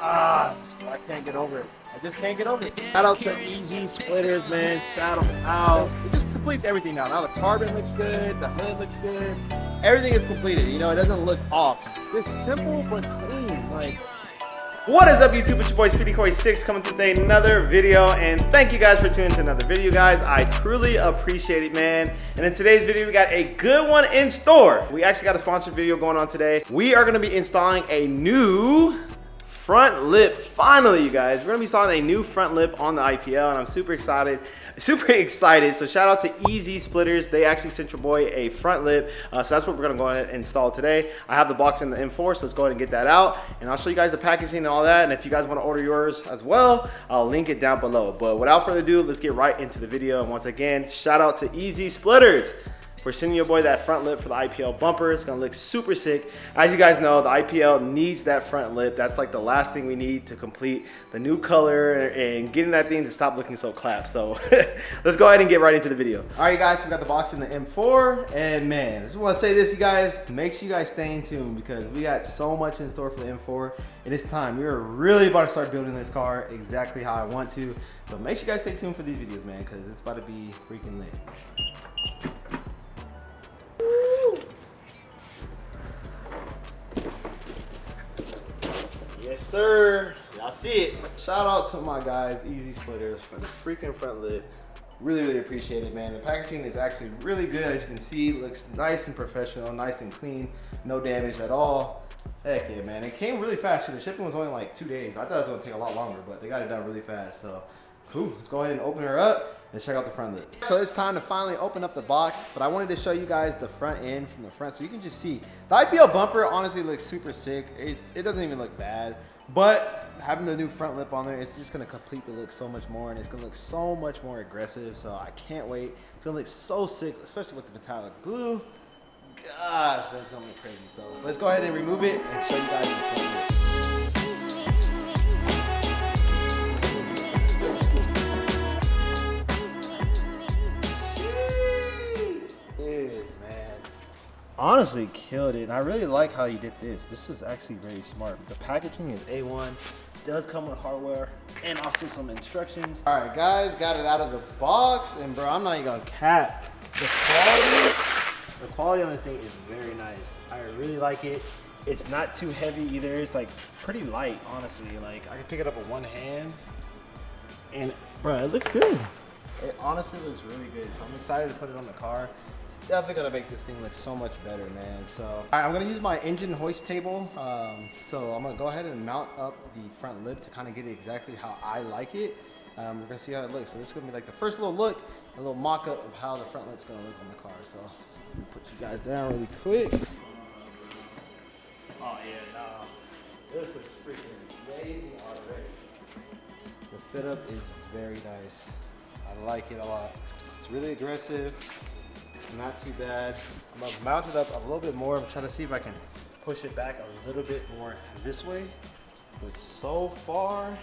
I can't get over it. I just can't get over it. Shout out to EzSplitters, man. Shout them out. It just completes everything now. Now the carbon looks good. The hood looks good. Everything is completed. You know, it doesn't look off. Just simple but clean. Like, what is up, YouTube? It's your boy Speedy6 coming to today another video, and thank you guys for tuning to another video, guys. I truly appreciate it, man. And in today's video, we got a good one in store. We actually got a sponsored video going on today. We are going to be installing a new front lip. Finally, you guys, we're gonna be installing a new front lip on the IPL, and I'm super excited. So shout out to EzSplitters. They actually sent your boy a front lip, so that's what we're gonna go ahead and install today. I have the box in the M4, so let's go ahead and get that out, and I'll show you guys the packaging and all that. And if you guys want to order yours as well, I'll link it down below. But without further ado, let's get right into the video. And once again, shout out to EzSplitters for sending your boy that front lip for the IPL bumper. It's gonna look super sick. As you guys know, the IPL needs that front lip. That's like the last thing we need to complete the new color and getting that thing to stop looking so clapped. So let's go ahead and get right into the video. All right, guys, so we got the box in the M4, and man, I just wanna say this, you guys, make sure you guys stay in tune because we got so much in store for the M4. And it's time. We're really about to start building this car exactly how I want to. So make sure you guys stay tuned for these videos, man, because it's about to be freaking lit. Yes, sir. Y'all see it. Shout out to my guys, EzSplitters, for the freaking front lip. Really appreciate it, man. The packaging is actually really good. As you can see, it looks nice and professional, nice and clean, no damage at all. Heck yeah, man. It came really fast. The shipping was only like 2 days. I thought it was gonna take a lot longer, but they got it done really fast. So, cool. Let's go ahead and open her up and check out the front lip. So it's time to finally open up the box, but I wanted to show you guys the front end from the front so you can just see. The IPL bumper honestly looks super sick. It doesn't even look bad, but having the new front lip on there, it's just gonna complete the look so much more, and it's gonna look so much more aggressive, so I can't wait. It's gonna look so sick, especially with the metallic blue. Gosh, man, it's gonna look crazy. So let's go ahead and remove it and show you guys the front lip. Honestly killed it, and I really like how you did this. This is actually very smart. The packaging is A1. It does come with hardware and also some instructions. All right, guys, got it out of the box, and bro, I'm not even gonna cap. The quality on this thing is very nice. I really like it. It's not too heavy either. It's like pretty light, honestly. Like I can pick it up with one hand, and bro, it looks good. It honestly looks really good, so I'm excited to put it on the car. It's definitely gonna make this thing look so much better, man. So, all right, I'm gonna use my engine hoist table. So I'm gonna go ahead and mount up the front lip to kind of get it exactly how I like it. We're gonna see how it looks. So this is gonna be like the first little look, a little mock-up of how the front lip's gonna look on the car. So let me put you guys down really quick. Oh yeah, no, this looks freaking amazing already. The fit up is very nice. I like it a lot. It's really aggressive. Not too bad. I'm gonna mount it up a little bit more. I'm trying to see if I can push it back a little bit more this way. But so far,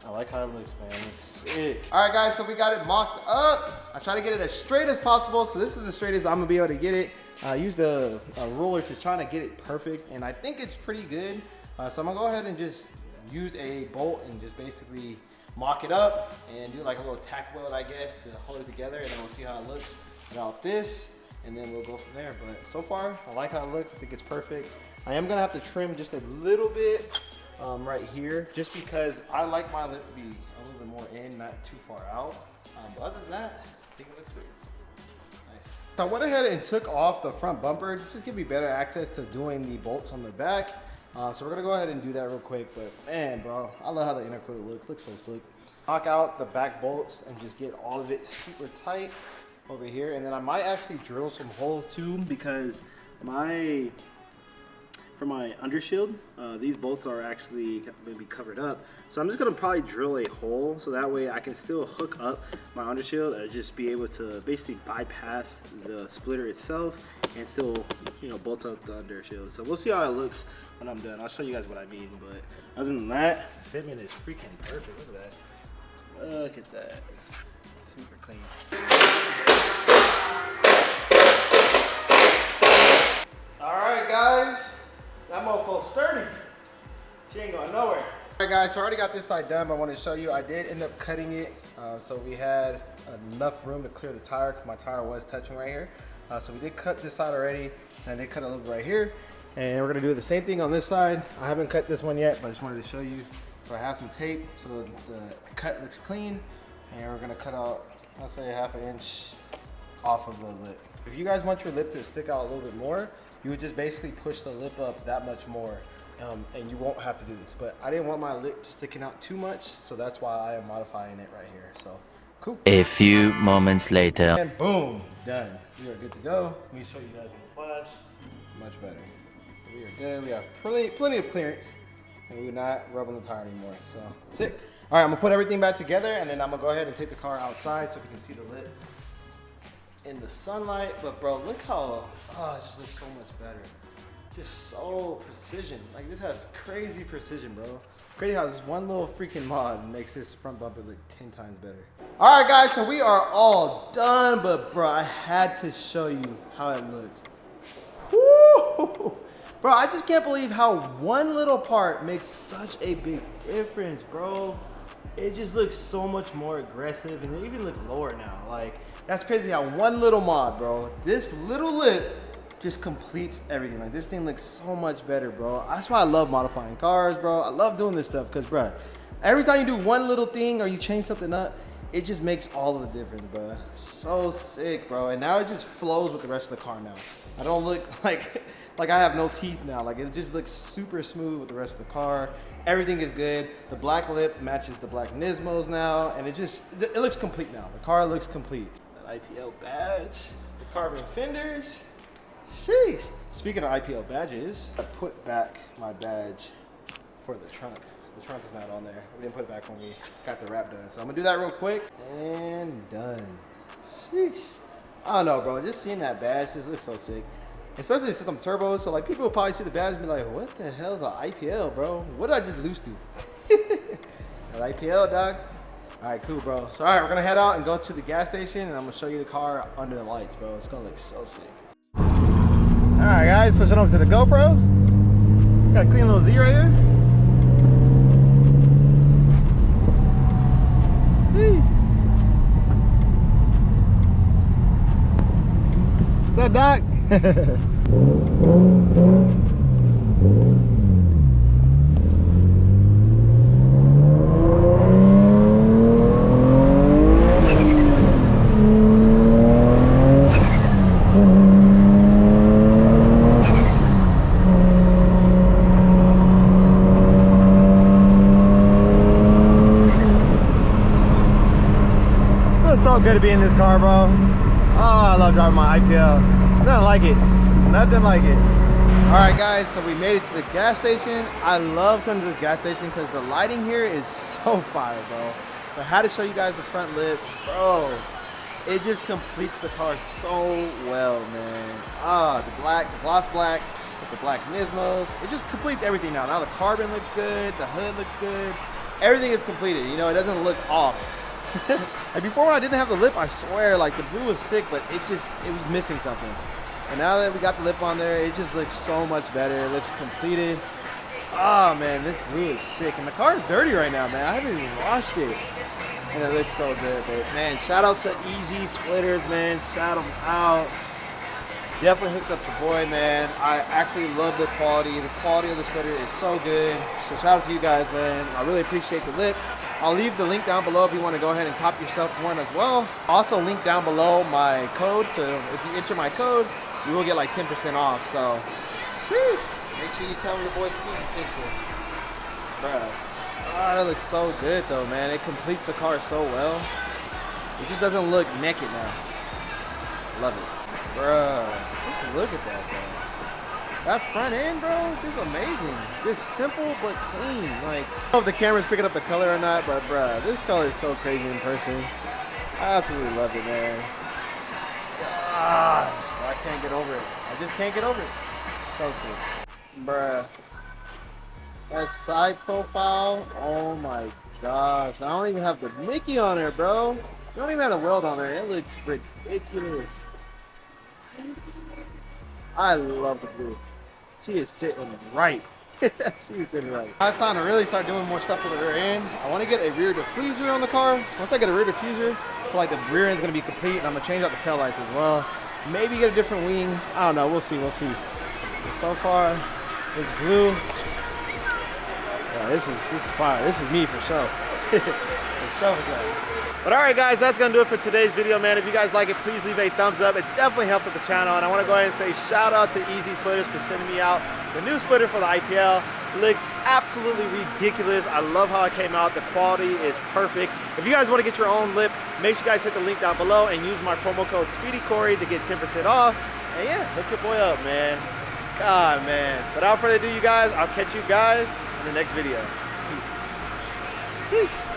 I like how it looks, man. It's sick. All right, guys, so we got it mocked up. I try to get it as straight as possible. So this is as straight as I'm gonna be able to get it. I used a ruler to try to get it perfect, and I think it's pretty good. So I'm gonna go ahead and just use a bolt and just basically mock it up and do like a little tack weld, I guess, to hold it together, and then we'll see how it looks without this, and then we'll go from there. But so far, I like how it looks. I think it's perfect. I am gonna have to trim just a little bit right here, just because I like my lip to be a little bit more in, not too far out. But other than that, I think it looks sick. Nice. So I went ahead and took off the front bumper just to give me better access to doing the bolts on the back. So we're gonna go ahead and do that real quick. But man, bro, I love how the intercooler looks. Looks so slick. Knock out the back bolts and just get all of it super tight over here, and then I might actually drill some holes too, because for my undershield, these bolts are actually going to be covered up. So I'm just going to probably drill a hole so that way I can still hook up my undershield and just be able to basically bypass the splitter itself and still, you know, bolt up the undershield. So we'll see how it looks when I'm done. I'll show you guys what I mean, but other than that, fitment is freaking perfect. Look at that. Look at that. Super clean. All right, guys. That motherfucker's sturdy. She ain't going nowhere. All right, guys, so I already got this side done, but I wanted to show you. I did end up cutting it, so we had enough room to clear the tire because my tire was touching right here. So we did cut this side already, and I did cut a little bit right here. And we're gonna do the same thing on this side. I haven't cut this one yet, but I just wanted to show you. So I have some tape so the cut looks clean, and we're gonna cut out, I'll say, 1/2 inch off of the lip. If you guys want your lip to stick out a little bit more, you would just basically push the lip up that much more, and you won't have to do this. But I didn't want my lip sticking out too much, so that's why I am modifying it right here. So, cool. A few moments later. And boom, done. We are good to go. Let me show you guys in the flash. Much better. So we are good. We have plenty of clearance, and we're not rubbing the tire anymore. So, sick. All right, I'm gonna put everything back together, and then I'm gonna go ahead and take the car outside so we can see the lip in the sunlight. But bro, look how, it just looks so much better. Just so precision. Like, this has crazy precision, bro. Crazy how this one little freaking mod makes this front bumper look 10 times better. All right, guys, so we are all done, but bro, I had to show you how it looks. Woo! Bro, I just can't believe how one little part makes such a big difference, bro. It just looks so much more aggressive, and it even looks lower now. Like, that's crazy how one little mod, bro, this little lip just completes everything. Like, this thing looks so much better, bro. That's why I love modifying cars, bro. I love doing this stuff because, bro, every time you do one little thing or you change something up, it just makes all of the difference, bro. So sick, bro. And now it just flows with the rest of the car now. I don't look like I have no teeth now. Like, it just looks super smooth with the rest of the car. Everything is good. The black lip matches the black Nismos now, and it looks complete now. The car looks complete. That IPL badge, the carbon fenders. Sheesh. Speaking of IPL badges, I put back my badge for the trunk. The trunk is not on there. We didn't put it back when we got the wrap done. So I'm gonna do that real quick and done. Sheesh. I don't know, bro. Just seeing that badge just looks so sick. Especially since I'm turbo, so like people will probably see the badge and be like, what the hell is an IPL, bro? What did I just lose to? That IPL, dog. All right, cool, bro. So all right, we're gonna head out and go to the gas station, and I'm gonna show you the car under the lights, bro. It's gonna look so sick. All right, guys, switching over to the GoPro. Got a clean little Z right here. What's up, Doc? Feels so good to be in this car, bro. Oh, I love driving my IPL. Nothing like it. Nothing like it. All right, guys, so we made it to the gas station. I love coming to this gas station because the lighting here is so fire, bro. But I had to show you guys the front lip. Bro, it just completes the car so well, man. The gloss black with the black Nismos. It just completes everything now. Now the carbon looks good. The hood looks good. Everything is completed. You know, it doesn't look off. Like before, when I didn't have the lip, I swear, like the blue was sick, but it was missing something. And now that we got the lip on there, it just looks so much better. It looks completed. Oh man, this blue is sick. And the car is dirty right now, man. I haven't even washed it. And it looks so good. But man, shout out to EzSplitters, man. Shout them out. Definitely hooked up your boy, man. I actually love the quality. This quality of the splitter is so good. So shout out to you guys, man. I really appreciate the lip. I'll leave the link down below if you want to go ahead and copy yourself one as well. Also link down below my code, so if you enter my code, you will get like 10% off. So, sheesh. Make sure you tell me the boy Speedy sent you. Bruh. Oh, that looks so good though, man. It completes the car so well. It just doesn't look naked now. Love it. Bruh. Just look at that, bro. That front end, bro, just amazing. Just simple but clean. Like, I don't know if the camera's picking up the color or not, but bruh, this color is so crazy in person. I absolutely love it, man. Gosh, I can't get over it. I just can't get over it. So sick. Bruh. That side profile, oh my gosh. I don't even have the Mickey on there, bro. You don't even have a weld on there. It looks ridiculous. What? I love the blue. She is sitting right. She's in right. Now it's time to really start doing more stuff to the rear end. I want to get a rear diffuser on the car. Once I get a rear diffuser, I feel like the rear end's going to be complete, and I'm going to change out the taillights as well. Maybe get a different wing. I don't know. We'll see. We'll see. But so far, it's blue. Yeah, this is fire. This is me for sure. For sure. But all right, guys, that's gonna do it for today's video, man. If you guys like it, please leave a thumbs up. It definitely helps with the channel. And I want to go ahead and say shout out to EzSplitters for sending me out the new splitter for the IPL. It looks absolutely ridiculous. I love how it came out. The quality is perfect. If you guys want to get your own lip, make sure you guys hit the link down below and use my promo code SpeedyCorey to get 10% off. And yeah, hook your boy up, man. God, man. Without further ado, you guys, I'll catch you guys in the next video. Peace. Sheesh.